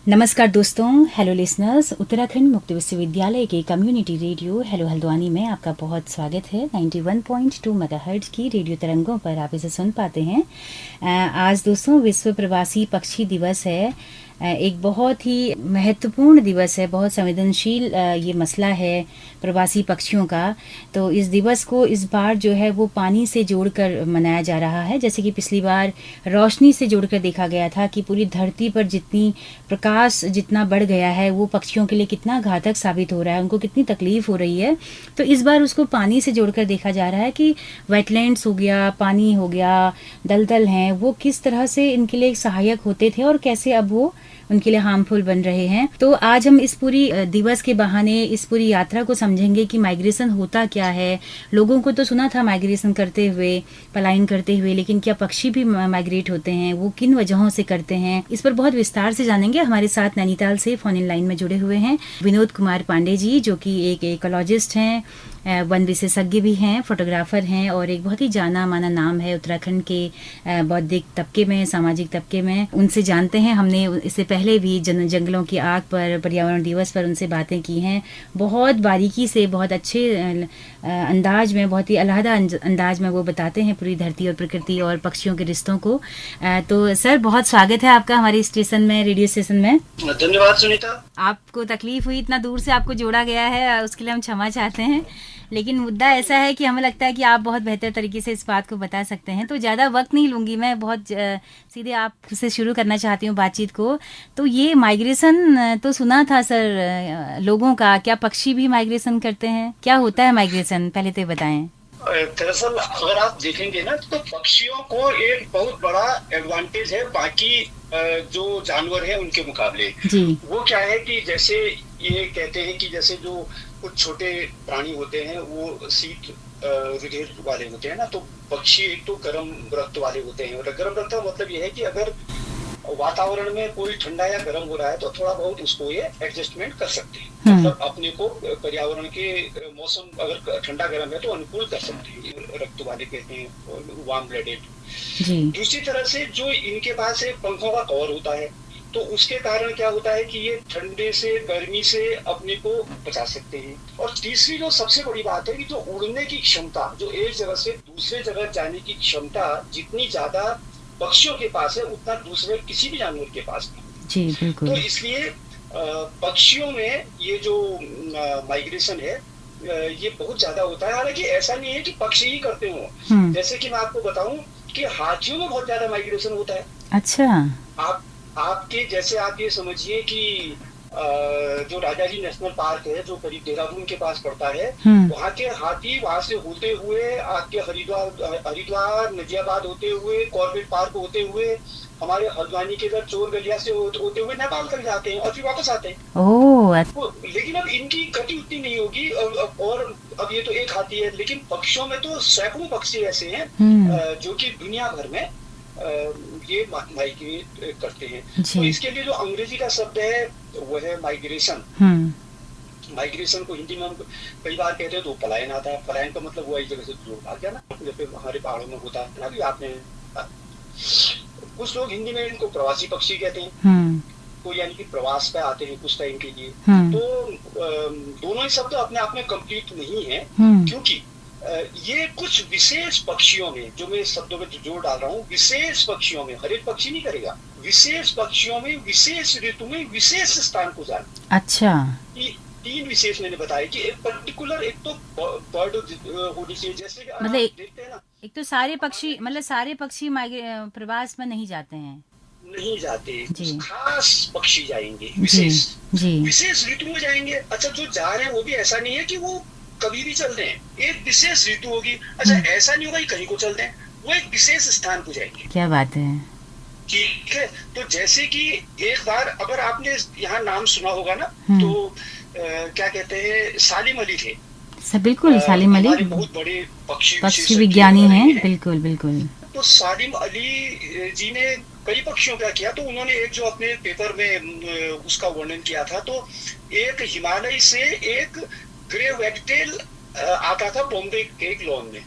नमस्कार दोस्तों, hello listeners. Uttarakhand मुक्त विश्वविद्यालय के कम्युनिटी रेडियो हेलो हल्द्वानी में आपका बहुत स्वागत है। 91.2 मेगाहर्ट्ज की रेडियो तरंगों पर आप इसे सुन पाते हैं। आज दोस्तों विश्व प्रवासी पक्षी दिवस है। एक बहुत ही महत्वपूर्ण दिवस है, बहुत संवेदनशील ये मसला है प्रवासी पक्षियों का। तो इस दिवस को इस बार जो है वो पानी से जोड़कर मनाया जा रहा है। जैसे कि पिछली बार रोशनी से जोड़कर देखा गया था कि पूरी धरती पर जितनी प्रकाश जितना बढ़ गया है वो पक्षियों के लिए कितना घातक साबित हो रहा है, उनको कितनी तकलीफ हो रही है। तो इस बार उसको पानी से जोड़कर देखा जा रहा है कि वेटलैंड्स हो गया, पानी हो गया, दलदल हैं, वो किस तरह से इनके लिए सहायक होते थे और कैसे अब वो उनके लिए हार्मफुल बन रहे हैं। तो आज हम इस पूरी दिवस के बहाने इस पूरी यात्रा को समझेंगे कि माइग्रेशन होता क्या है। लोगों को तो सुना था माइग्रेशन करते हुए, पलायन करते हुए, लेकिन क्या पक्षी भी माइग्रेट होते हैं, वो किन वजहों से करते हैं, इस पर बहुत विस्तार से जानेंगे। हमारे साथ नैनीताल से फोन इन लाइन में जुड़े हुए हैं विनोद कुमार पांडे जी, जो कि एक इकोलॉजिस्ट हैं, वन विशेषज्ञ भी हैं, फोटोग्राफर हैं और एक बहुत ही जाना माना नाम है उत्तराखंड के बौद्धिक तबके में, सामाजिक तबके में। उनसे जानते हैं, हमने इससे पहले भी जंगलों की आग पर, पर्यावरण दिवस पर उनसे बातें की हैं। बहुत बारीकी से, बहुत अच्छे अंदाज में, बहुत ही अलहदा अंदाज में वो बताते हैं पूरी धरती और प्रकृति और पक्षियों के रिश्तों को। तो सर, बहुत स्वागत है आपका हमारे स्टेशन में, रेडियो स्टेशन में। धन्यवाद सुनीता। आपको तकलीफ हुई, इतना दूर से आपको जोड़ा गया है, उसके लिए हम क्षमा चाहते हैं। लेकिन मुद्दा ऐसा है कि हमें लगता है कि आप बहुत बेहतर तरीके से इस बात को बता सकते हैं। तो ज़्यादा वक्त नहीं लूँगी मैं, बहुत सीधे आपसे शुरू करना चाहती हूँ बातचीत को। तो ये माइग्रेशन तो सुना था सर लोगों का, क्या पक्षी भी माइग्रेशन करते हैं? क्या होता है माइग्रेशन, पहले तो बताएं। दरअसल अगर आप देखेंगे ना तो पक्षियों को एक बहुत बड़ा एडवांटेज है बाकी जो जानवर है उनके मुकाबले। जी। वो क्या है कि जैसे ये कहते हैं कि जैसे जो कुछ छोटे प्राणी होते हैं वो शीत हृदय वाले होते हैं ना, तो पक्षी एक तो गर्म रक्त वाले होते हैं। और गर्म रक्त का मतलब ये है कि अगर वातावरण में कोई ठंडा या गर्म हो रहा है तो थोड़ा बहुत उसको ये एडजस्टमेट कर सकते हैं। मतलब अपने को पर्यावरण के मौसम अगर ठंडा गर्म है तो अनुकूल कर सकते हैं। रक्त वाले कहते हैं वार्म ब्लडेड। दूसरी तरह से जो इनके पास एक पंखों का कवर होता है, तो उसके कारण क्या होता है कि ये ठंडे से, गर्मी से अपने को बचा सकते हैं। और तीसरी जो सबसे बड़ी बात है कि जो उड़ने की क्षमता, जो एक जगह से दूसरे जगह जाने की क्षमता जितनी ज्यादा पक्षियों के पास है उतना दूसरे किसी भी जानवर के पास नहीं। जी बिल्कुल। तो इसलिए पक्षियों में ये जो माइग्रेशन है ये बहुत ज्यादा होता है। हालांकि ऐसा नहीं है कि पक्षी ही करते हो। जैसे कि मैं आपको बताऊं कि हाथियों में बहुत ज्यादा माइग्रेशन होता है। अच्छा। आपके जैसे आप ये समझिए कि जो राजाजी नेशनल पार्क है जो करीब देहरादून के पास पड़ता है, वहाँ के हाथी वहां से होते हुए आपके हरिद्वार नजियाबाद होते हुए, कॉर्बेट पार्क होते हुए, हमारे हल्द्वानी के इधर चोर गलिया से होते हुए नेपाल तक जाते हैं और फिर वापस आते हैं। ओह। लेकिन अब इनकी गति उतनी नहीं होगी। और अब ये तो एक हाथी है, लेकिन पक्षियों में तो सैकड़ों पक्षी ऐसे हैं जो कि दुनिया भर में ये माइग्रेट करते हैं। तो इसके लिए जो अंग्रेजी का शब्द है वो है माइग्रेशन। माइग्रेशन को हिंदी में हम कई बार कहते हैं तो पलायन आता है। पलायन का मतलब वो एक जगह से दूर भाग जाना, जैसे हमारे पहाड़ों में होता है ना कि आपने, कुछ लोग हिंदी में इनको प्रवासी पक्षी कहते हैं। तो यानी कि प्रवास पे आते हैं कुछ टाइम के लिए। तो दोनों ही शब्द अपने आप में कंप्लीट नहीं है, क्योंकि ये कुछ विशेष पक्षियों में, जो मैं शब्दों में जोड़ डाल रहा हूँ, विशेष पक्षियों में, हर एक पक्षी नहीं करेगा, विशेष पक्षियों में विशेष ऋतु में विशेष स्थान को जाना। अच्छा। तीन विशेष मैंने बताया कि एक पर्टिकुलर, एक तो बर्ड होनी चाहिए, जैसे मतलब देखते हैं ना, एक तो सारे पक्षी, मतलब सारे पक्षी प्रवास में नहीं जाते हैं, नहीं जाते, खास पक्षी जाएंगे, विशेष विशेष ऋतु में जाएंगे। अच्छा, जो जा रहे हैं वो भी ऐसा नहीं है कि वो कभी भी चल रहे हैं, एक विशेष ऋतु होगी। अच्छा, ऐसा नहीं होगा कि कहीं को चल रहे हैं, वो एक विशेष स्थान को जाएंगे। क्या बात है। ठीक है। तो जैसे कि एक बार अगर आपने यहाँ नाम सुना होगा ना, तो क्या कहते हैं, सालिम अली थे। बिल्कुल, सालिम अली बहुत बड़े पक्षी विज्ञानी हैं। बिल्कुल बिल्कुल। तो सालिम अली जी ने कई पक्षियों का किया। तो उन्होंने एक जो अपने पेपर में उसका वर्णन किया था, तो एक हिमालय से एक ग्रे वैगटेल आता था बॉम्बे के एक लॉन में,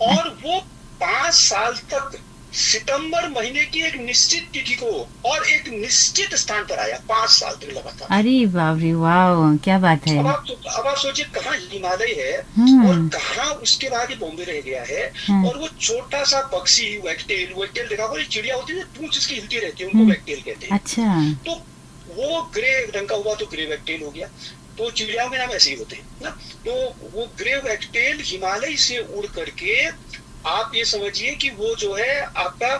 और वो 5 साल तक सितंबर महीने की एक निश्चित तिथि को और एक निश्चित स्थान पर आया 5 साल तक लगातार। अरे बाप रे, वाह, क्या बात है। अब आप सोचिए कहाँ हिमालय है और कहाँ उसके बाद ही बॉम्बे रह गया है। और वो छोटा सा पक्षी वैकटेल, वैकटेल देखा होगा, चिड़िया होती है पूंछ उसकी हिलती रहती है, उनको वैकटेल कहते हैं। अच्छा। तो वो ग्रे रंग का हुआ तो ग्रे वैकटेल हो गया। तो चिड़ियाओं के नाम ऐसे ही होते हैं ना। तो वो ग्रे वैकटेल हिमालय से उड़ करके आप ये समझिए कि वो जो है आपका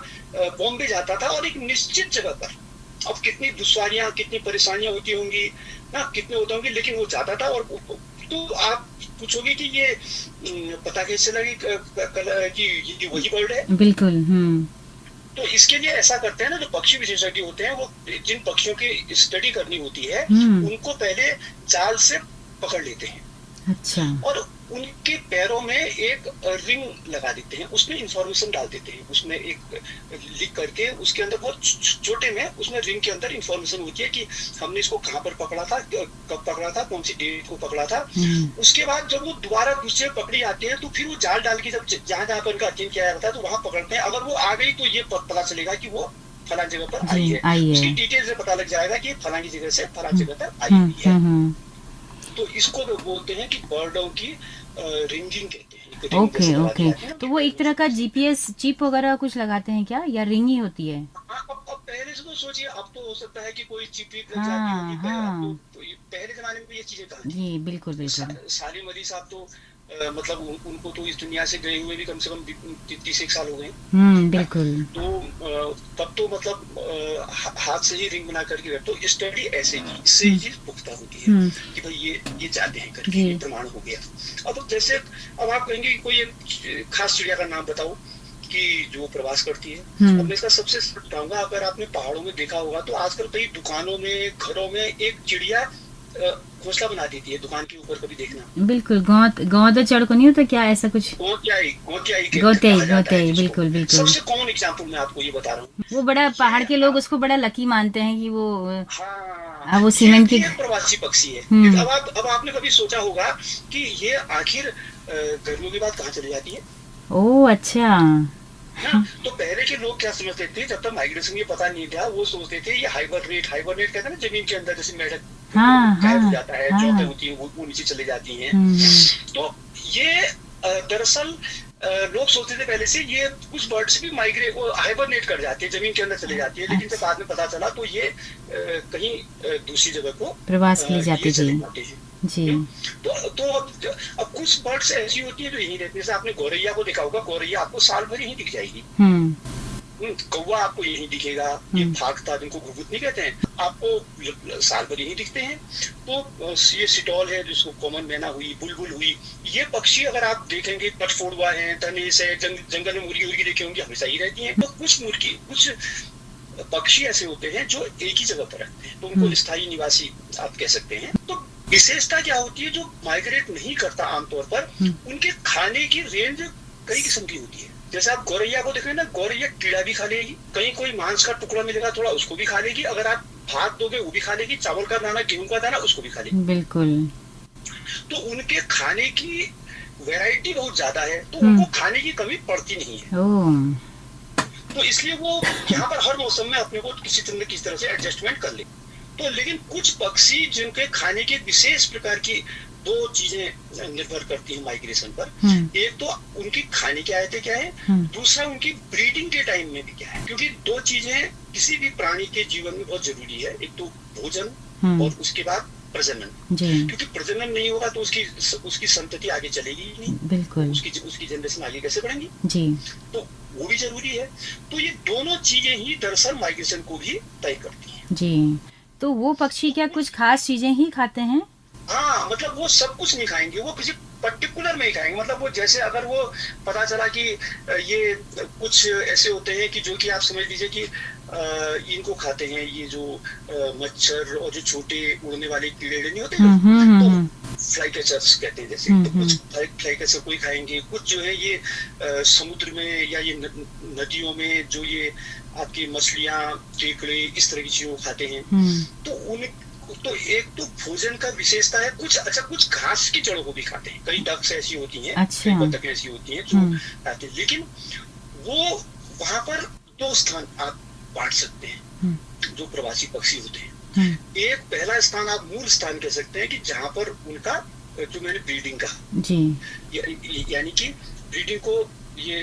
बॉम्बे जाता था और एक निश्चित जगह पर। अब कितनी दुश्वारियां, कितनी परेशानियां होती होंगी ना, कितने होते होंगे, लेकिन वो जाता था। और तो आप पूछोगे कि ये पता कैसे लगी कि ये वही बर्ड है। बिल्कुल। तो इसके लिए ऐसा करते हैं ना, जो पक्षी विशेषज्ञ होते हैं वो जिन पक्षियों की स्टडी करनी होती है उनको पहले जाल से पकड़ लेते हैं। अच्छा। और उनके पैरों में एक रिंग लगा देते हैं, उसमें इंफॉर्मेशन डाल देते हैं, उसमें एक लिख करके उसके अंदर बहुत छोटे में उसमें रिंग के अंदर इंफॉर्मेशन होती है कि हमने इसको कहाँ पर पकड़ा था, कब पकड़ा था, कौन सी डेट को पकड़ा था। उसके बाद जब वो दोबारा दूसरे पकड़ी आते हैं तो फिर वो जाल डाल के जब जहाँ जहाँ पर उनका अध्ययन किया जाता है तो वहां पकड़ते हैं। अगर वो आ गई तो ये पता चलेगा कि वो फलां जगह पर आई है। उसकी डिटेल से पता लग जाएगा कि फलांगी जगह से फलां जगह पर आई हुई है। तो इसको बोलते हैं कि बर्डों की रिंगिंग कहते हैं। ओके। तो वो एक तरह का जीपीएस चिप वगैरह कुछ लगाते हैं क्या, या रिंग ही होती है? अब पहले से तो सोचिए, अब तो हो सकता है कि कोई चिप लग जाती होगी। तो पहले जमाने में ये चीजें कहाँ थी? जी बिल्कुल। सालिम अली साहब तो मतलब उनको तो इस दुनिया से गए हुए भी कम से कम 30 साल हो गए। बिल्कुल। तो तब तो मतलब हाथ से ही रिंग बना करके, तो स्टडी ऐसे ही इससे ही पुख्ता होती है कि भाई ये जाते हैं करके प्रमाण हो गया। अब जैसे अब आप कहेंगे कि कोई एक खास चिड़िया का नाम बताओ कि जो प्रवास करती है। अब मैं इसका सबसे बताऊंगा, अगर आपने पहाड़ों में देखा होगा तो आजकल कई दुकानों में, घरों में एक चिड़िया घोंसला बना देती है दुकान के ऊपर, कभी देखना। बिल्कुल। गौद चढ़ को नहीं होता क्या ऐसा कुछ? गोत्याई। बिल्कुल। सबसे कॉमन एग्जांपल मैं आपको ये बता रहा हूँ। वो बड़ा पहाड़ के लोग उसको बड़ा लकी मानते हैं कि वो वो सीमेंट की प्रवासी पक्षी है। अब आपने कभी सोचा होगा कि ये आखिर गर्मियों के बाद कहाँ चली जाती है? ओह अच्छा। तो पहले के लोग क्या समझते थे, जब तक माइग्रेशन ये पता नहीं था, वो सोचते थे ये हाइबरनेट कहते हैं ना, जमीन के अंदर जैसे मेढक गायब हो जाता है, चौथे होती है वो नीचे चले जाती हैं। तो ये दरअसल लोग सोचते थे पहले से ये कुछ बर्ड्स भी हाइबरनेट कर जाती है, जमीन के अंदर चले जाती है। लेकिन जब बाद में पता चला तो ये कहीं दूसरी जगह को प्रवास के लिए जाते हैं। जी। तो अब कुछ बर्ड्स ऐसी होती है जो यहीं रहती है। जैसे आपने गौरैया को देखा होगा, गौरैया आपको साल भर यहीं दिख जाएगी। कौवा आपको यहीं दिखेगा। ये फागता जिनको घुघुत नहीं कहते हैं, आपको साल भर यहीं दिखते हैं। तो ये सिटोल है जिसको कॉमन मैना हुई, बुलबुल हुई, ये पक्षी अगर आप देखेंगे, पटफोड़वा है, तनेस है, जंगल में मुर्गी देखे होंगे, हमेशा ही रहती है। तो कुछ पक्षी ऐसे होते हैं जो एक ही जगह पर रहते हैं, तो उनको स्थायी निवासी आप कह सकते हैं। तो विशेषता क्या होती है, जो माइग्रेट नहीं करता आमतौर पर, उनके खाने की रेंज कई किस्म की होती है। जैसे आप गौरैया को देखें ना, गौरैया कीड़ा भी खा लेगी, कहीं कोई मांस का टुकड़ा मिलेगा थोड़ा उसको भी खा लेगी, अगर आप भात दोगे वो भी खा लेगी, चावल का दाना, गेहूं का दाना उसको भी खा लेगी। बिल्कुल। तो उनके खाने की वैरायटी बहुत ज्यादा है, तो उनको खाने की कमी पड़ती नहीं है। तो इसलिए वो यहाँ पर हर मौसम में अपने को किसी तरह से एडजस्टमेंट कर ले। तो लेकिन कुछ पक्षी जिनके खाने की विशेष प्रकार की दो चीजें निर्भर करती हैं माइग्रेशन पर। एक तो उनकी खाने की आदतें क्या है, दूसरा उनकी ब्रीडिंग के टाइम में भी क्या है। क्योंकि दो चीजें किसी भी प्राणी के जीवन में बहुत जरूरी है, एक तो भोजन और उसके बाद प्रजनन। क्योंकि प्रजनन नहीं होगा तो उसकी संतति आगे चलेगी ही नहीं। बिल्कुल। उसकी जनरेशन आगे कैसे बढ़ेंगी? जी। तो वो भी जरूरी है। तो ये दोनों चीजें ही दरअसल माइग्रेशन को भी तय करती हैं। जी। तो वो पक्षी क्या कुछ खास चीजें ही खाते हैं? हाँ, मतलब वो सब कुछ नहीं खाएंगे, वो किसी पर्टिकुलर में ही खाएंगे। मतलब वो जैसे अगर वो पता चला कि ये कुछ ऐसे होते हैं कि जो कि आप समझ लीजिए कि इनको खाते हैं, ये जो मच्छर और जो छोटे उड़ने वाले कीड़े नहीं होते तो फ्लाई कैचर्स कहते हैं जैसे। तो कुछ फ्लाई कैचर कोई खाएंगे, कुछ जो है ये समुद्र में या ये नदियों में जो ये आपकी मछलियां, केकड़े, इस तरह की चीजों खाते हैं। तो एक तो भोजन का विशेषता है। कुछ घास की जड़ों को भी खाते हैं, कई डक्स ऐसी होती हैं, कई बतखें ऐसी होती हैं जो खाते हैं। लेकिन वहां पर दो स्थान आप बांट सकते हैं जो प्रवासी पक्षी होते हैं। एक पहला स्थान आप मूल स्थान कह सकते हैं कि जहां पर उनका जो मैंने ब्रीडिंग कहा जी, यानी कि ब्रीडिंग को ये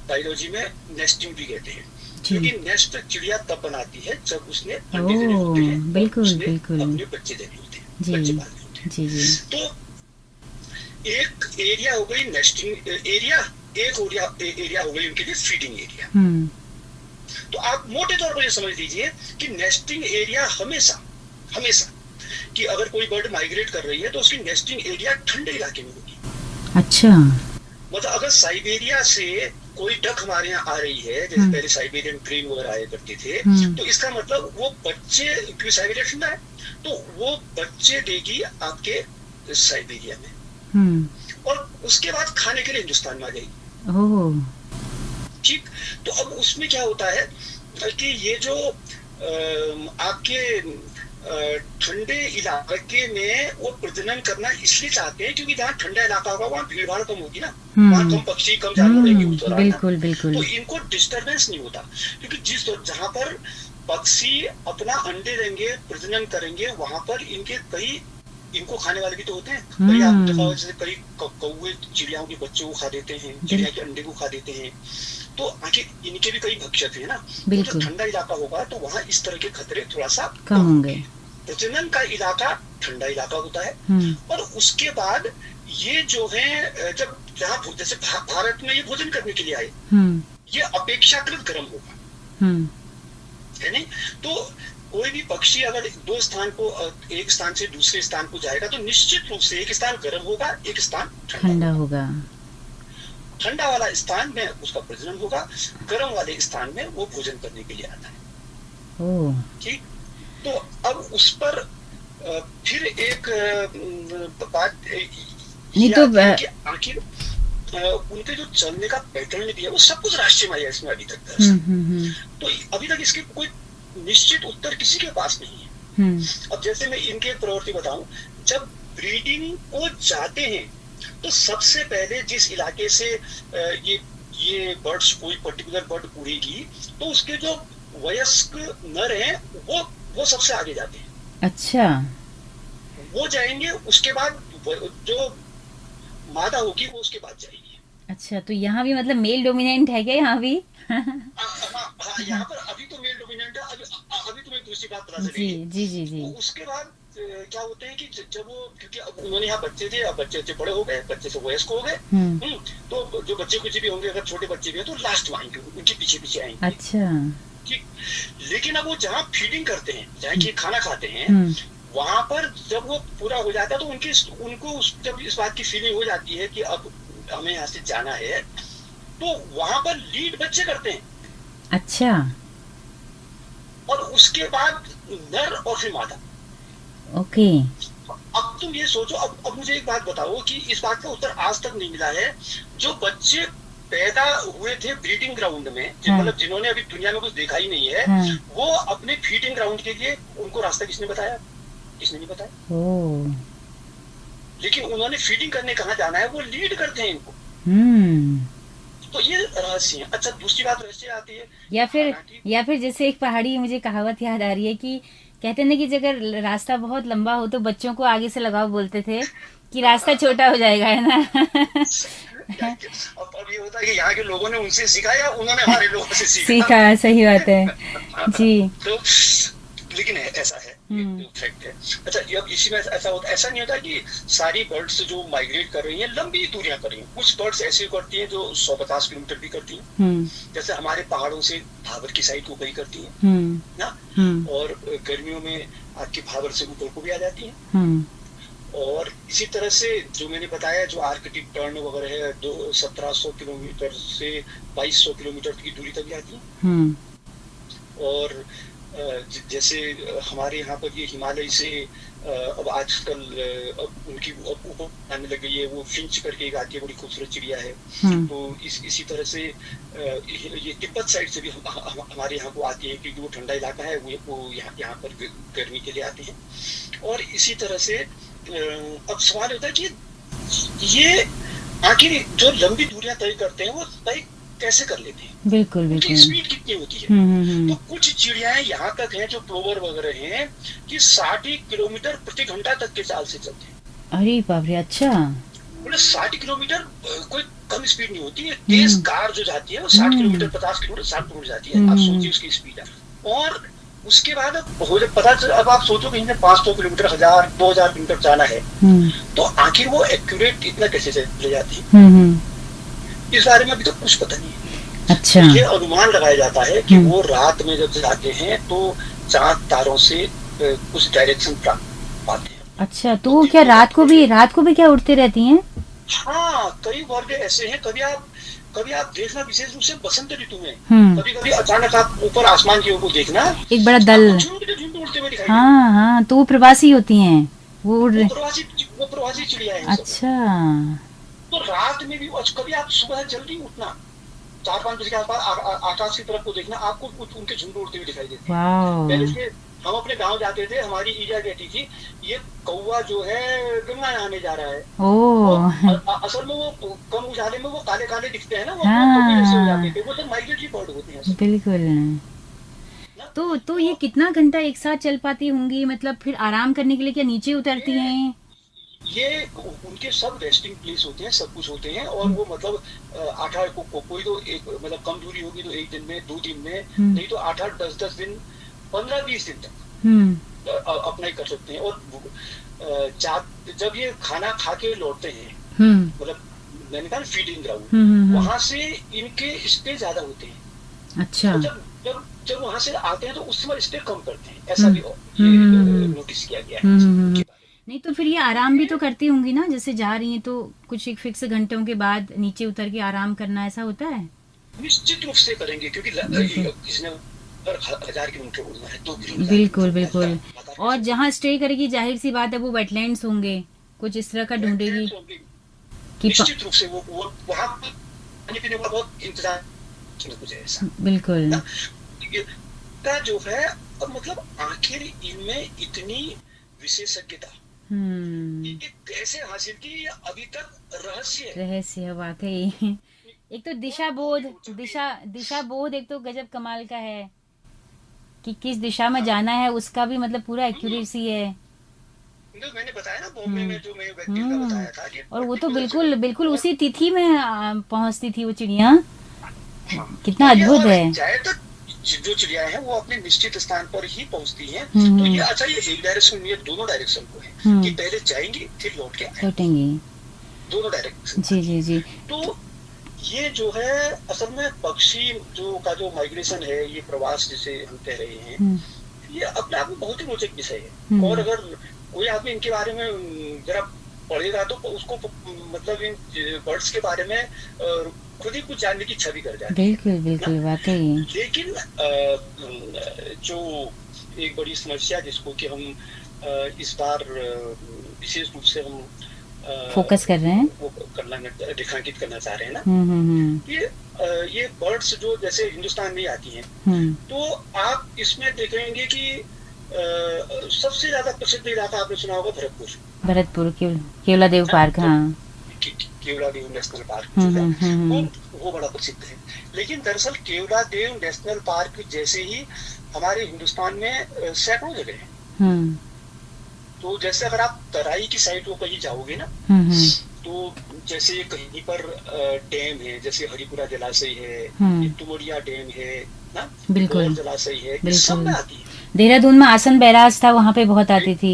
बायोलॉजी में नेस्टिंग भी कहते हैं, क्योंकि नेस्ट चिड़िया तब बनाती है जब उसने अंडे देने होते हैं, बिल्कुल उसने बिल्कुल अपने बच्चे देने होते हैं, बच्चे पालने होते हैं। जी जी। तो एक एरिया हो गई नेस्टिंग एरिया, एक एरिया हो गई उनके लिए फीडिंग एरिया। तो आप मोटे तौर पर ये समझ लीजिए कि नेस्टिंग एरिया हमेशा हमेशा कि अगर कोई बर्ड माइग्रेट कर रही है तो उसकी नेस्टिंग एरिया ठंडे इलाके में होगी। अच्छा, मतलब अगर साइबेरिया से कोई डक हमारे यहाँ आ रही है, जैसे पहले साइबेरियन क्रेन वगैरह आया करते थे, तो इसका मतलब वो बच्चे, क्योंकि साइबेरिया ठंडा है, तो वो बच्चे देगी आपके साइबेरिया में, और उसके बाद खाने के लिए हिंदुस्तान में आ जाएगी। ठीक, तो अब उसमें क्या होता है कि ये जो आपके ठंडे इलाके में वो प्रजनन करना इसलिए चाहते हैं क्योंकि जहाँ ठंडा इलाका होगा वहाँ भीड़ भाड़ कम होगी ना, वहाँ कम पक्षी कम जानवर रहेंगे उस दौरान, बिल्कुल बिल्कुल, तो इनको डिस्टरबेंस नहीं होता, क्योंकि जिस जहाँ पर पक्षी अपना अंडे देंगे, प्रजनन करेंगे, वहां पर इनके कई इनको खाने वाले भी तो होते हैं, कई आप देखा जैसे कई कौवे चिड़ियाओं के बच्चों को खा देते हैं, चिड़िया के अंडे को खा देते हैं, तो आखिर इनके भी कई भक्षक हैं ना। तो जो ठंडा इलाका होगा तो वहाँ इस तरह के खतरे थोड़ा सा कम होंगे। प्रजनन का इलाका ठंडा इलाका होता है, और उसके बाद ये जो है जब जहाँ जैसे भारत में ये भोजन करने के लिए आए, ये अपेक्षाकृत गर्म होगा, है नहीं? तो कोई भी पक्षी अगर दो स्थान को, एक स्थान से दूसरे स्थान को जाएगा तो निश्चित रूप से एक स्थान गर्म होगा, एक स्थान ठंडा होगा। ठंडा वाला स्थान में उसका प्रजनन होगा, गर्म वाले स्थान में वो भोजन करने के लिए आता है। ठीक, तो अब उस पर फिर एक बात नहीं तो आखिर उनके जो चलने का पैटर्न भी है वो सब कुछ राष्ट्रीय है इसमें अभी तक। तो अभी तक इसके कोई निश्चित उत्तर किसी के पास नहीं है। अब जैसे मैं इनके प्रवृत्ति बताऊं, जब ब्रीडिंग को जाते हैं तो सबसे पहले जिस इलाके से ये बर्ड्स, कोई पर्टिकुलर बर्ड उड़ेगी, तो उसके जो वयस्क नर हैं वो सबसे आगे जाते हैं। अच्छा, वो जाएंगे, उसके बाद जो मादा होगी वो उसके बाद जाएगी। अच्छा, तो यहाँ भी मतलब मेल डोमिनेंट है क्या यहाँ भी? हाँ, यहाँ पर अभी तो मेल डोमिनेंट है। अभी तुम्हें दूसरी बात पता चलेगी। जी जी जी। उसके बाद क्या होते हैं कि जब वो, क्योंकि अब उन्होंने यहाँ बच्चे थे, अब बच्चे बड़े हो गए, बच्चे से वयस्क हो गए, तो जो बच्चे कुछ भी होंगे, अगर छोटे बच्चे भी हैं तो लास्ट में आएंगे, उनके पीछे पीछे आएंगे। अच्छा, ठीक। लेकिन अब वो जहाँ फीडिंग करते हैं, जहाँ की खाना खाते हैं, वहां पर जब वो पूरा हो जाता है तो उनको जब इस बात की फीलिंग हो जाती है कि अब हमें यहाँ से जाना है, तो वहां पर लीड बच्चे करते हैं। अच्छा, और उसके बाद नर और फिर मादा। ओके। अब तुम ये सोचो, अब मुझे एक बात बताओ कि इस बात का उत्तर आज तक नहीं मिला है, जो बच्चे पैदा हुए थे ब्रीडिंग ग्राउंड में, मतलब जिन्होंने अभी दुनिया में कुछ देखा ही नहीं है, वो अपने फीडिंग ग्राउंड के लिए उनको रास्ता किसने बताया? किसने नहीं बताया। लेकिन उन्होंने फीडिंग करने कहाँ जाना है वो लीड करते हैं इनको। तो ये रहस्य है। अच्छा, दूसरी बात रहस्य आती है, या फिर जैसे एक पहाड़ी मुझे कहावत याद आ रही है कि कहते हैं ना कि अगर रास्ता बहुत लंबा हो तो बच्चों को आगे से लगाओ, बोलते थे कि रास्ता छोटा हो जाएगा, है ना? अब ये होता है कि यहाँ के लोगों ने उनसे सीखा या उन्होंने हमारे लोगों से सीखा। सही बात है जी। तो लेकिन ऐसा है, फैक्ट है। अच्छा, अब इसी में ऐसा होता, ऐसा नहीं होता कि सारी बर्ड्स जो माइग्रेट कर रही हैं लंबी दूरियां कर रही हैं। कुछ बर्ड्स ऐसी करती हैं जो 150 किलोमीटर भी करती हैं, जैसे हमारे पहाड़ों से भाबर की साइड को कई करती हैं ना, और गर्मियों में आपकी भाबर से ऊपर को भी आ जाती हैं। और इसी तरह से जो मैंने बताया, जो आर्कटिक टर्न वगैरह है, 1700 किलोमीटर से 2200 किलोमीटर की दूरी तक जाती है। और जैसे हमारे यहाँ पर ये हिमालय से अब आजकल अब उनकी ऊपर आने लग गई है, वो फिंच करके एक आती है, बड़ी खूबसूरत चिड़िया है। तो इसी तरह से ये तिब्बत साइड से भी हमारे यहाँ को आती है, क्योंकि वो ठंडा इलाका है, वो यहाँ पर गर्मी के लिए आते हैं। और इसी तरह से अब सवाल होता है कि ये आखिर जो लंबी दूरियां तय करते हैं वो तय कैसे कर लेते हैं, बिल्कुल उनकी बिल्कुल। स्पीड कितनी होती है। तो कुछ चिड़ियाएं यहाँ तक हैं जो प्लोवर वगैरह हैं कि 60 किलोमीटर प्रति घंटा तक के चाल से चलते हैं। अरे बाप रे, अच्छा। बोले 60 किलोमीटर कोई कम स्पीड नहीं होती है। तेज कार जो जाती है वो 60 किलोमीटर, 50 किलोमीटर, 60 किलोमीटर जाती है। आप सोचिए उसकी स्पीड है। और उसके बाद हो जब पता चल, अब आप सोचो कहीं 500 किलोमीटर, 1000, 2000 किलोमीटर जाना है, तो आखिर वो एक्यूरेट इतना कैसे चले जाती है, इस बारे में अभी तो कुछ पता नहीं है। अच्छा। ये अनुमान लगाया जाता है कि वो रात में जब जाते हैं तो चांद तारों से कुछ डायरेक्शन प्राप्त पाते हैं। अच्छा, तो वो क्या रात को भी क्या उड़ते रहती हैं? हाँ, कई वर्ग ऐसे हैं। कभी आप देखना, विशेष रूप से बसंत ऋतु में, कभी कभी अचानक आप ऊपर आसमान की ओर को देखना, एक बड़ा दल, झुंड उड़ते हुए दिखाई हाँ हाँ, तो वो प्रवासी होती हैं, वो उड़ रहे। वो प्रवासी चिड़िया है। अच्छा। तो रात में भी कभी आप सुबह जल्दी उठना, 4-5 बजे के आसपास आकाश की तरफ को देखना, आपको उनके झुंड उड़ते हुए दिखाई देते हैं। पहले हम अपने गांव जाते थे, हमारी ईजा कहती थी ये कौवा जो है गंगा नहाने जा रहा है। असल में वो कम उजाले में वो काले काले दिखते हैं ना, वो हो जाते थे। वो तो माइग्रेटरी बर्ड होते हैं। बिल्कुल। तो ये कितना घंटा एक साथ चल पाती होंगी, मतलब फिर आराम करने के लिए क्या नीचे उतरती हैं? ये उनके सब रेस्टिंग प्लेस होते हैं, सब कुछ होते हैं। और वो मतलब 8-8 कोई तो एक मतलब कम दूरी होगी तो एक दिन में, 2 दिन में, नहीं तो 8-8, 10-10 दिन, 15-20 दिन तक अपना ही कर सकते हैं। और जब ये खाना खा के लौटते हैं, मतलब मैंने कहा फीडिंग ग्राउंड, वहां से इनके स्टे ज्यादा होते हैं। अच्छा। तो जब वहां से आते हैं तो उस समय स्टे कम करते हैं, ऐसा भी नोटिस किया गया है। नहीं तो फिर ये आराम भी तो करती होंगी ना, जैसे जा रही हैं तो कुछ एक फिक्स घंटों के बाद नीचे उतर के आराम करना, ऐसा होता है? निश्चित रूप से करेंगे, क्योंकि किसी ने 1000 किलोमीटर उड़ना है, 2 किलोमीटर। बिल्कुल बिल्कुल। और जहाँ स्टे करेगी जाहिर सी बात है वो वेटलैंड्स होंगे, कुछ इस तरह का ढूंढेगी। निश्चित रूप से वो वहाँ पानी पीने का बहुत इंतजार, कुछ ऐसा। बिल्कुल। का जो है, और मतलब आखिर इनमें इतनी विशेषज्ञता कैसे हासिल की, अभी तक रहस्य है वाकई। एक तो दिशा बोध एक तो गजब कमाल का है कि किस दिशा में जाना है, उसका भी मतलब पूरा एक्यूरेसी है। मैंने बताया ना बॉम्बे में जो मैं व्यक्ति का बताया था, और वो तो बिल्कुल उसी तिथि में पहुंचती थी वो चिड़िया। कितना अद्भुत है। जो चिड़ियाएं हैं वो अपने निश्चित स्थान पर ही पहुंचती हैं। तो ये अच्छा, ये एक डायरेक्शन में, ये दोनों डायरेक्शन को है कि पहले जाएंगी फिर लौटेंगी, दोनों डायरेक्शन। जी। तो ये जो है असल में पक्षी का जो माइग्रेशन है, ये प्रवास जिसे हम कह रहे हैं, ये अपने आप में बहुत ही रोचक विषय है। और अगर कोई आदमी इनके बारे में जरा पढ़ेगा तो उसको मतलब इन बर्ड्स के बारे में खुद ही कुछ जानने की इच्छा भी कर जाती है। बिल्कुल वाकई। लेकिन जो एक बड़ी समस्या जिसको कि हम इस बार विशेष रूप से हम फोकस कर रहे हैं, वो रेखांकित करना चाह रहे हैं ना, ये बर्ड्स जो जैसे हिंदुस्तान में आती हैं, तो आप इसमें देखेंगे कि सबसे ज्यादा प्रसिद्ध इलाका आपने सुना होगा भरतपुर, केवलादेव पार्क। हाँ, केवलादेव नेशनल पार्क वो बड़ा प्रसिद्ध है। लेकिन दरअसल केवलादेव नेशनल पार्क जैसे ही हमारे हिंदुस्तान में सैकड़ों जगह है। तो जैसे अगर आप तराई की साइड को कहीं जाओगे ना, तो जैसे कहीं पर डैम है, जैसे हरिपुरा जलाशय है, तुमरिया डैम है ना, बिल्कुल जलाशय है, सब में आती है। देहरादून में आसन बैराज था, वहाँ पे बहुत आती थी।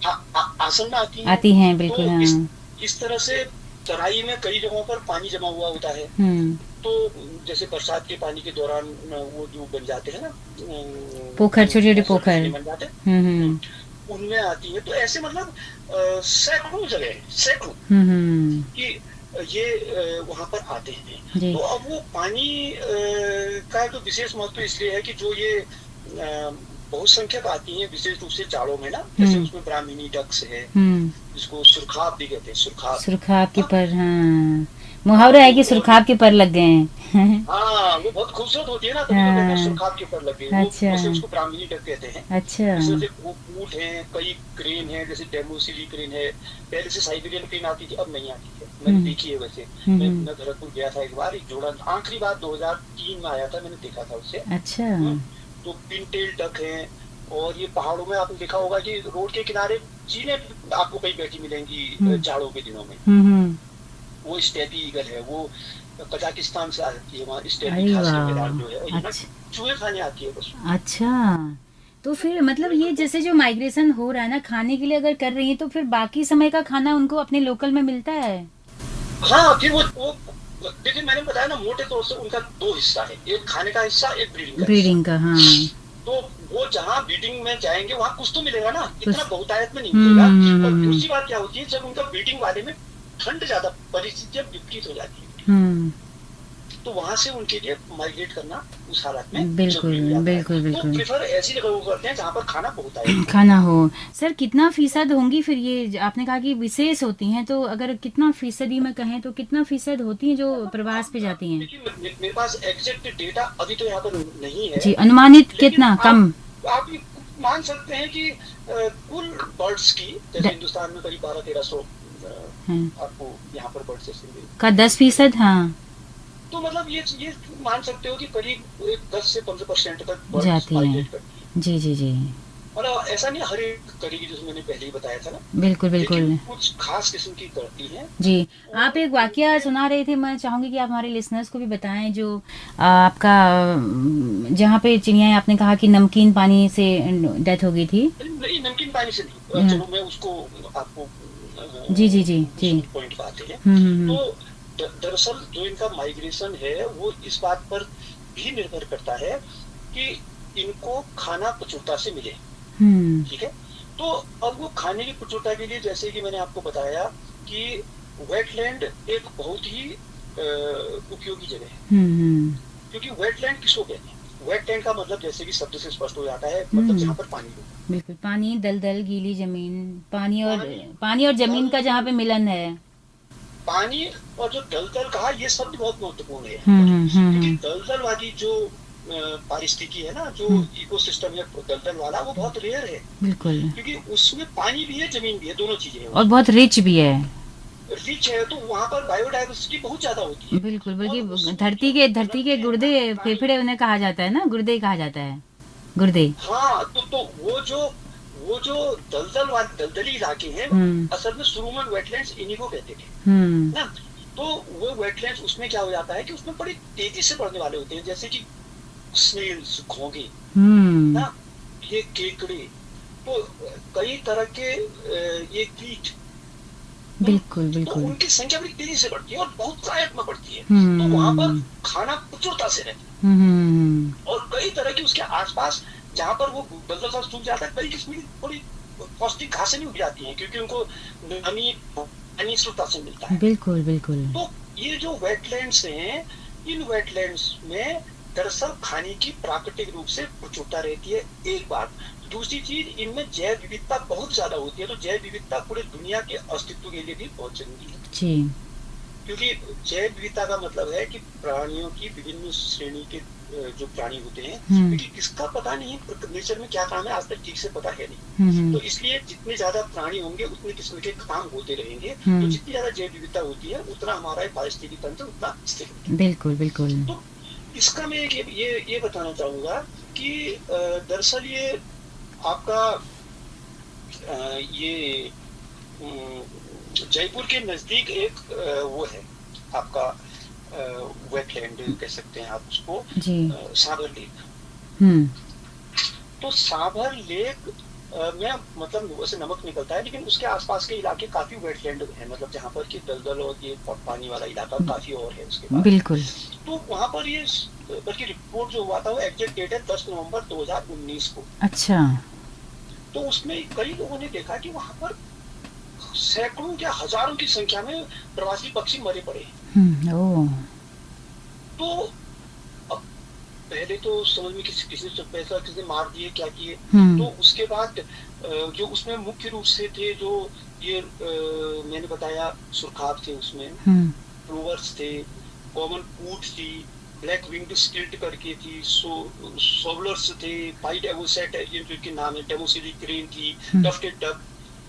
आसन में आती हैं बिल्कुल। तो इस तरह से तराई में कई जगहों पर पानी जमा हुआ होता है। तो जैसे बरसात के पानी के दौरान वो जो बन जाते हैं ना पोखर, छोटे-छोटे पोखर बन जाते हैं, उनमें आती है। तो ऐसे मतलब सैकड़ों जगह कि ये वहां पर आते हैं। तो अब वो पानी का जो विशेष महत्व इसलिए है कि जो ये बहुसंख्यक आती हैं, विशेष रूप से जाड़ों में ना, जैसे उसमें ब्राह्मणी डक्स है, जिसको सुरखाब भी कहते हैं। सुरखाब की पर, हाँ, मुहावरा है कि तो और सुरखाब के पर लग गए हैं। हाँ, वो बहुत खूबसूरत होती है ना, तभी तो कहते हैं हाँ। सुरखाब के ऊपर लग गई, वो अच्छा। उसे उसको ब्राह्मणी कहते हैं। अच्छा। इस वजह से वो ऊँट हैं, कई क्रेन है, जैसे डेमोसिली क्रेन है, पहले से साइबेरियन क्रेन आती थी, अब नहीं आती है, मैंने हम्म। देखी है वैसे। हम्म। मैं भरतपुर गया था एक बार, एक जोड़ा आखिरी बार 2003 में आया था, मैंने देखा था उसे। अच्छा। तो पिनटेल डक है, और ये पहाड़ों में आपने देखा होगा कि रोड के किनारे चीलें आपको कहीं बैठी मिलेंगी हम्म। जाड़ों के दिनों में। हम्म। वो स्टेपी ईगल है, वो कजाकिस्तान से आती है, वहाँ स्टेपी अरे घास के मैदान जो है, और वाह। यहाँ अच्छा। चूहे खाने आती है बस। अच्छा, तो फिर मतलब चूहे ये खाते हैं। जैसे जो माइग्रेशन हो रहा है ना खाने के लिए अगर कर रही है तो फिर बाकी समय का खाना उनको अपने लोकल में मिलता है? हाँ, फिर वो देखिए, मैंने बताया ना, मोटे तौर से उनका दो हिस्सा है, एक खाने का हिस्सा, एक ब्रीडिंग का हिस्सा। ब्रीडिंग का, हाँ। तो वो जहाँ ब्रीडिंग में जाएंगे वहां कुछ तो मिलेगा ना, इतना कुछ। बहुतायत में नहीं मिलेगा। और हम्म। दूसरी बात क्या होती है, जब उनका ब्रीडिंग वाले में ठंड ज्यादा, परिस्थितियां विपरीत हो जाती है, हम्म। तो वहां से उनके लिए माइग्रेट करना उस हालत में बिल्कुल जरूरी हो जाता है। बिल्कुल तो बिल्कुल। प्रेफर ऐसी जगह वो करते हैं जहां पर खाना बहुतायत में हो। खाना हो। सर कितना फीसद होंगी फिर ये आपने कहा कि विशेष होती हैं, तो अगर कितना फीसदी में कहें तो कितना फीसद होती हैं जो प्रवास पे जाती हैं? देखिए, मेरे पास एग्जैक्ट डेटा अभी तो यहाँ पर नहीं है, जी, अनुमानित लेकिन कितना कम? आप ये मान सकते हैं कि कुल बर्ड्स की, जैसे द, हिंदुस्तान में करीब 1200-1300 हैं, आपको यहाँ पर बर्ड्स जैसे मिलेंगे। का 10%, हाँ। तो मतलब ये मान सकते हो कि करीब एक 10 से 15% तक बर्ड्स जाती हैं। माइग्रेट करती है। जी जी जी। मतलब ऐसा नहीं हर एक करेगी, जैसे मैंने पहले ही बताया था ना, बिल्कुल लेकिन बिल्कुल। कुछ खास किस्म की करती हैं। जी। आप और एक वाकया उनमें सुना रहे थे, मैं चाहूंगी कि आप हमारे लिसनर्स को भी बताएं जो आपका जहाँ पे चिड़िया आपने कहा कि नमकीन पानी से डेथ हो गई थी। नहीं, नमकीन पानी से नहीं, हाँ, चलो मैं उसको आपको जी जी जी जी। दूसरे पॉइंट पे आते हैं। तो हम्म। दरअसल जो इनका माइग्रेशन है वो इस बात पर भी निर्भर करता है कि इनको खाना प्रचुरता से मिले। हम्म। ठीक है। तो अब वो खाने की प्रचुरता के लिए, जैसे कि मैंने आपको बताया कि वेटलैंड एक बहुत ही उपयोगी जगह है। हम्म। क्योंकि वेटलैंड किसको कहते हैं? वेटलैंड का मतलब जैसे कि शब्द से स्पष्ट हो जाता है, मतलब हम्म। जहाँ पर पानी हो। बिल्कुल, पानी, दलदल, गीली जमीन, पानी, पानी और जमीन का जहाँ दलदल, पे मिलन है। पानी और जो दलदल कहा, ये शब्द बहुत महत्वपूर्ण है यहाँ पर। क्योंकि हम्म। दलदल वाली जो पारिस्थितिकी है ना, जो हम्म। इकोसिस्टम है दलदल वाला, वो बहुत रेयर है। बिल्कुल। क्योंकि उसमें पानी भी है, जमीन भी है, दोनों चीजें हैं और उसमें। बहुत रिच भी है। रिच है, तो वहां पर बायोडाइवर्सिटी बहुत ज्यादा होती है। बिल्कुल, और बल्कि उसमें जो धरती के रहते हैं गुर्दे, ना प्राणी, फेफड़े उन्हें कहा जाता है ना, गुर्दे ही कहा जाता है, गुर्दे। हाँ, तो वो जो दलदली इलाके हैं, हम्म। असल में शुरू में वेटलैंड्स इन्हीं को कहते थे हम्म। ना। तो वो वेटलैंड्स, उसमें क्या हो जाता है कि उसमें बड़ी तेजी से बढ़ने वाले होते हैं, जैसे कि स्नेल्स, घोंगे हम्म। ना, ये केकड़े, तो कई तरह के ये कीट। बिल्कुल तो बिल्कुल। उनकी संख्या बड़ी तेजी से बढ़ती है और बहुत तादाद में बढ़ती है। तो वहां पर हम्म। खाना प्रचुरता से रहता हम्म। है, और कई तरह की उसके आसपास, जहां पर वो दलदल सा सूख जाता है, कई किस्म की बड़ी पौष्टिक घासें भी उग जाती हैं, क्योंकि उनको नमी पानी स्रोत से मिलता है। बिल्कुल बिल्कुल। तो ये जो वेटलैंड्स हैं, इन वेटलैंड्स में दरअसल खाने की प्राकृतिक रूप से प्रचुरता रहती है, एक बात। दूसरी चीज, इनमें जैव विविधता बहुत ज्यादा होती है, तो जैव विविधता पूरे दुनिया के अस्तित्व के लिए भी बहुत जरूरी है। जी। क्योंकि जैव विविधता का मतलब है कि प्राणियों की विभिन्न श्रेणी के जो प्राणी होते हैं, क्योंकि किसका पता नहीं नेचर में क्या काम है, आज तक ठीक से पता है नहीं। तो इसलिए जितने ज्यादा प्राणी होंगे उतने किस्म के काम होते रहेंगे, तो जितनी ज्यादा जैव विविधता होती है उतना हमारा पारिस्थितिकी तंत्र उतना स्थिर होता है। बिल्कुल बिल्कुल। तो इसका मैं एक ये बताना चाहूंगा कि दरअसल ये आपका ये जयपुर के नजदीक एक वो है आपका वेटलैंड कह सकते हैं आप उसको, साबर लेक। तो साबर लेक में मतलब वैसे नमक निकलता है, लेकिन उसके आसपास के इलाके काफी वेटलैंड है, मतलब जहाँ पर कि दलदल और ये पानी वाला इलाका काफी और है उसके बाद। बिल्कुल। तो वहां पर ये, बल्कि रिपोर्ट जो हुआ था वो एग्जैक्ट डेट है 10 नवंबर 2019 को। अच्छा। तो उसमें कई लोगों ने देखा कि वहां पर सैकड़ों या हजारों की संख्या में प्रवासी पक्षी मरे पड़े। तो अब पहले तो समझ में किसी मार दिए, क्या किए। तो उसके बाद जो उसमें मुख्य रूप से थे, जो ये मैंने बताया सुरखाब थे उसमें, प्लोवर्स थे, कॉमन कूट थी, ब्लैक विंग्ड स्किल्ट करके थी, सोबलर्स थे, पाइड एवोसेट जिनके नाम है, डेमोसिली क्रेन थी, टफ्टेड डक,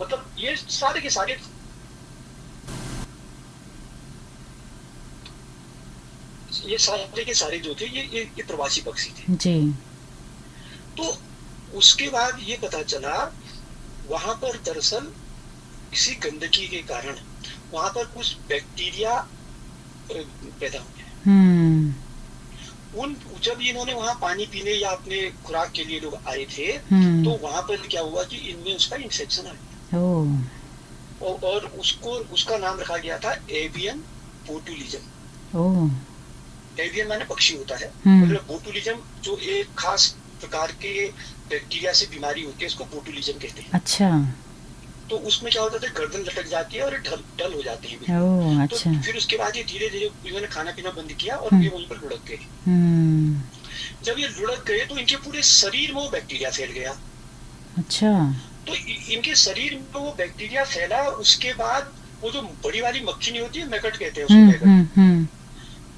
मतलब ये सारे के सारे जो थे ये प्रवासी पक्षी थे जी। तो उसके बाद ये पता चला वहां पर दरअसल किसी गंदगी के कारण वहां पर कुछ बैक्टीरिया पैदा हो गए। उन जब इन्होंने वहां पानी पीने या अपने खुराक के लिए लोग आए थे तो वहां पर क्या हुआ कि इनमें उसका इन्फेक्शन आ गया और उसका नाम रखा गया था एवियन बोटुलिज्म। एवियन माने पक्षी होता है, मतलब बोटुलिज्म जो एक खास प्रकार के बैक्टीरिया से बीमारी होती है उसको बोटुलिज्म कहते हैं। अच्छा। तो उसमें क्या होता है गर्दन लटक जाती है और ढल हो जाते हैं। अच्छा। तो फिर उसके बाद ये धीरे धीरे इन्होंने खाना पीना बंद किया और ये वहीं पर लुढ़क गए। जब ये लुढ़क गए तो इनके पूरे शरीर में वो बैक्टीरिया फैल गया। अच्छा। तो इनके शरीर में वो बैक्टीरिया फैला, उसके बाद वो जो बड़ी वाली मक्खी नहीं होती है, मैकट कहते हैं उसको,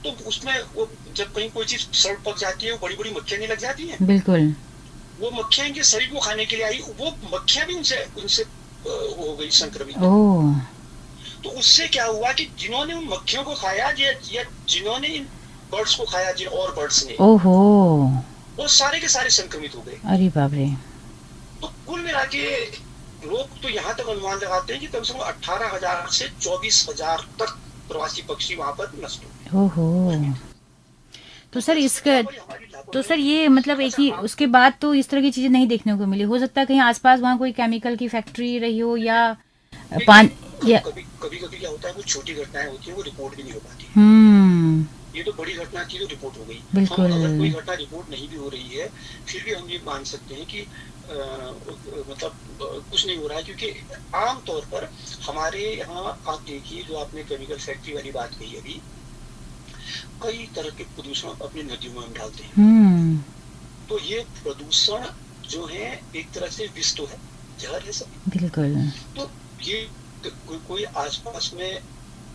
तो उसमें वो जब कहीं कोई चीज सड़ पक जाती है वो बड़ी बड़ी मक्खियां नहीं लग जाती हैं। बिल्कुल। वो मक्खियां इनके शरीर को खाने के लिए आई, वो मक्खियां भी उनसे हो गई संक्रमित। तो उससे क्या हुआ कि जिन्होंने उन मक्खियों को खाया या जिन्होंने इन बर्ड्स को खाया, जिन और बर्ड्स ने, वो सारे के सारे संक्रमित हो गए। अरे बाप रे। तो कुल मिला के लोग तो यहाँ तक अनुमान लगाते हैं कि कम से कम 18,000 से 24,000 तक प्रवासी पक्षी वहां पर नष्ट हो गए। तो सर इसका तो सर ये मतलब एक ही उसके बाद तो इस तरह की चीजें नहीं देखने को मिली। हो सकता है कहीं आसपास वहाँ कोई केमिकल की फैक्ट्री रही हो या पानी या कभी कभी क्या होता है, कुछ छोटी घटनाएं होती है वो रिपोर्ट भी नहीं हो पाती। ये तो बड़ी घटना थी तो रिपोर्ट हो गई। बिल्कुल। अगर कोई घटना रिपोर्ट नहीं भी हो रही है फिर भी हम ये मान सकते हैं कि मतलब कुछ नहीं हो रहा है, क्योंकि आमतौर पर हमारे यहाँ आप देखिए, जो आपने केमिकल फैक्ट्री वाली बात कही अभी, कई तरह के प्रदूषण अपनी नदियों में हम डालते हैं। तो ये प्रदूषण जो है एक तरह से विष तो है, जहर है सब। बिल्कुल। तो ये कोई आसपास में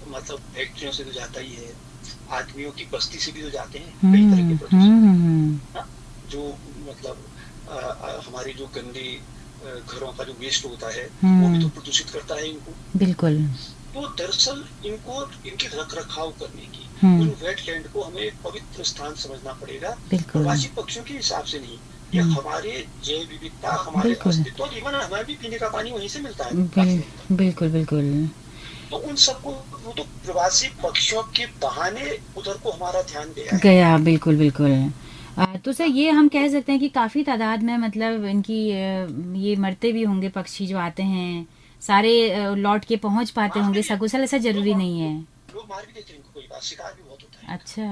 मतलब फैक्ट्रियों से तो जाता ही है, आदमियों की बस्ती से भी तो जाते हैं कई तरह के प्रदूषण, जो मतलब हमारे जो गंदे घरों का जो वेस्ट होता है वो भी तो प्रदूषित करता है इनको। बिल्कुल। तो दरअसल इनके रख रखाव करने की, उन वेटलैंड को हमें एक पवित्र स्थान समझना पड़ेगा, प्रवासी पक्षियों के हिसाब से नहीं। ये हमारे जैव विविधता, हमारे अस्तित्व, इवन हमें भी पीने का पानी वहीं से मिलता है। बिल्कुल बिल्कुल। तो उन सबको वो तो प्रवासी पक्षियों के बहाने उधर को हमारा ध्यान गया। बिल्कुल बिल्कुल। तो सर ये हम कह सकते हैं कि काफी तादाद में मतलब इनकी ये मरते भी होंगे पक्षी जो आते हैं, सारे लौट के पहुंच पाते होंगे सकुशल, ऐसा जरूरी नहीं है। लोग मार भी देते हैं इनको, कोई बात, शिकार भी बहुत होता है। अच्छा।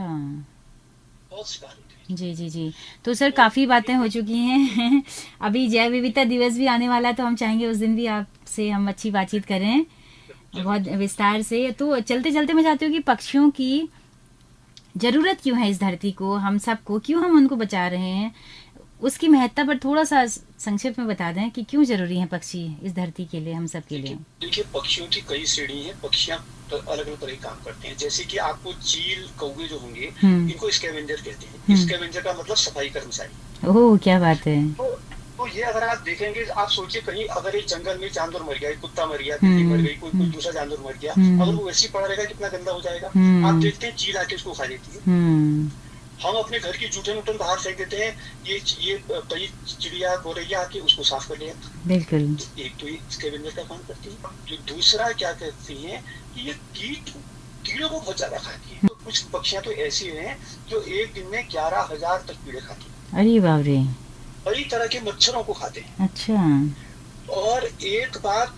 बहुत शिकार होते हैं। जी जी जी। तो सर काफी बातें हो चुकी हैं अभी जैव विविधता दिवस भी आने वाला है, तो हम चाहेंगे उस दिन भी आपसे हम अच्छी बातचीत करें बहुत विस्तार से। तो चलते चलते मैं चाहती हूँ कि पक्षियों की जरूरत क्यों है इस धरती को, हम सबको, क्यों हम उनको बचा रहे हैं, उसकी महत्ता पर थोड़ा सा संक्षेप में बता दें कि क्यों जरूरी हैं पक्षी इस धरती के लिए, हम सब के लिए। देखिए पक्षियों की कई श्रेणी है, पक्षियां अलग अलग तरह के काम करते हैं। जैसे कि आपको चील कौवे जो होंगे इनको स्कैवेंजर कहते हैं। स्कैवेंजर का मतलब सफाई कर्मचारी। ओह क्या बात है। तो ये अगर आप देखेंगे, आप सोचिए कहीं अगर एक जंगल में जानवर मर गया, कुत्ता मर गया, बिल्ली मर गई, कोई दूसरा जानवर मर गया, अगर वो वैसे ही पड़ा रहेगा कितना गंदा हो जाएगा। आप देखते हैं चील आके उसको खा लेती है। हम अपने घर की जूठन उठन बाहर फेंक देते हैं, ये कई चिड़िया गौरैया आके उसको साफ कर लिया। बिल्कुल। एक तो ये स्कैवेंजर का काम करती है। जो दूसरा क्या करती है कि ये कीड़ों को बहुत ज्यादा खाती है। तो कुछ पक्षियां तो ऐसी हैं जो एक दिन में 11,000 तक कीड़े खाती है। अरे बाप रे। कई तरह के मच्छरों को खाते हैं। अच्छा। और एक बात,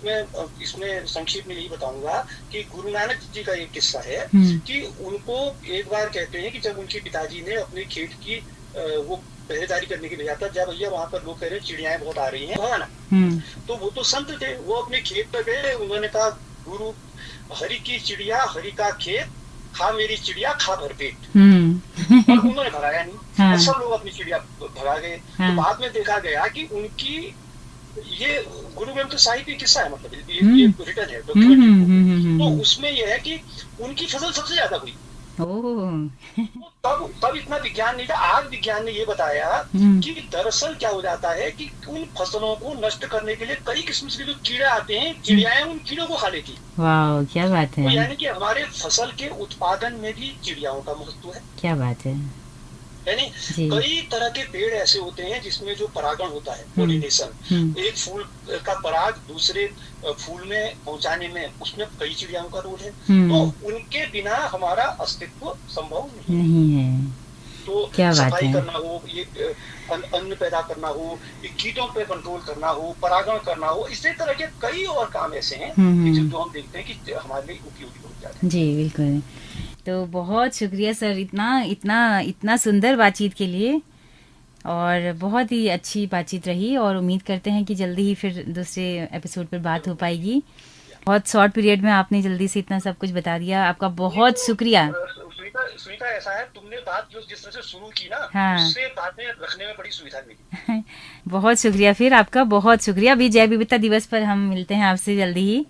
मैं इसमें संक्षेप में यही बताऊंगा कि गुरु नानक जी का एक किस्सा है कि उनको एक बार कहते हैं कि जब उनके पिताजी ने अपने खेत की वो पहरेदारी करने के लिए जाता, जब भैया वहां पर लोग कह रहे हैं चिड़ियाएं बहुत आ रही हैं भगाना, तो वो तो संत थे, वो अपने खेत पर गए, उन्होंने कहा गुरु हरि की चिड़िया हरि का खेत, खा मेरी चिड़िया खा भर पेट। और उन्होंने भगाया नहीं। सब लोग अपनी चिड़िया भगा गए। तो बाद में देखा गया कि उनकी ये गुरु ग्रंथ साहिब की किस्सा है, मतलब ये रिटर्न है, डॉक्यूमेंटेड बुक है। तो उसमें यह है कि उनकी फसल सबसे ज्यादा हुई। ओह। तो तब इतना विज्ञान नहीं था। आज विज्ञान ने ये बताया कि दरअसल क्या हो जाता है कि उन फसलों को नष्ट करने के लिए कई किस्म के जो कीड़े आते हैं, चिड़ियाएं उन कीड़ों को खा लेती। वाह, क्या बात तो है। यानी कि हमारे फसल के उत्पादन में भी चिड़ियाओं का महत्व है। क्या बात है यानी जी। कई तरह के पेड़ ऐसे होते हैं जिसमें जो परागण होता है, पोलिनेशन, एक फूल का पराग दूसरे फूल में पहुंचाने में, उसमें कई चिड़ियाओं का रोल है। तो उनके बिना हमारा अस्तित्व संभव नहीं है। तो क्या बात सफाई है। करना हो, ये अन्न पैदा करना हो, ये कीटों पे कंट्रोल करना हो, परागण करना हो, इसी तरह के कई और काम ऐसे हैं जो हम देखते हैं कि हमारे लिए उपयोगी हो जाते हैं। जी बिल्कुल। तो बहुत शुक्रिया सर, इतना इतना इतना सुंदर बातचीत के लिए, और बहुत ही अच्छी बातचीत रही, और उम्मीद करते हैं कि जल्दी ही फिर दूसरे एपिसोड पर बात हो पाएगी। बहुत शॉर्ट पीरियड में आपने जल्दी से इतना सब कुछ बता दिया, आपका बहुत शुक्रिया। सुनीता, ऐसा है, तुमने बात जो जिस तरह से शुरू की ना, हाँ। उससे बातें रखने में बड़ी सुविधा मिली। बहुत शुक्रिया, फिर आपका बहुत शुक्रिया। अभी जैव विविधता दिवस पर हम मिलते हैं आपसे जल्दी ही।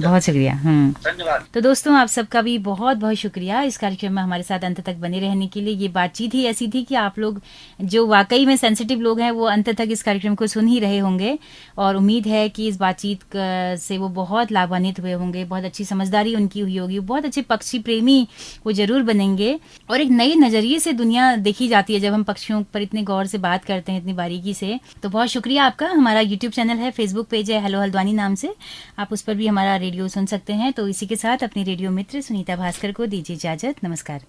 बहुत शुक्रिया। धन्यवाद। तो दोस्तों, आप सबका भी बहुत बहुत शुक्रिया इस कार्यक्रम में हमारे साथ अंत तक बने रहने के लिए। ये बातचीत ही ऐसी थी कि आप लोग जो वाकई में सेंसिटिव लोग हैं वो अंत तक इस कार्यक्रम को सुन ही रहे होंगे, और उम्मीद है कि इस बातचीत से वो बहुत लाभान्वित हुए होंगे, बहुत अच्छी समझदारी उनकी हुई होगी, बहुत अच्छे पक्षी प्रेमी वो जरूर बनेंगे, और एक नए नजरिए से दुनिया देखी जाती है जब हम पक्षियों पर इतने गौर से बात करते हैं, इतनी बारीकी से। तो बहुत शुक्रिया आपका। हमारा यूट्यूब चैनल है, फेसबुक पेज है हेलो हल्द्वानी नाम से, आप उस पर भी हमारा रेडियो सुन सकते हैं। तो इसी के साथ अपनी रेडियो मित्र सुनीता भास्कर को दीजिए इजाजत। नमस्कार।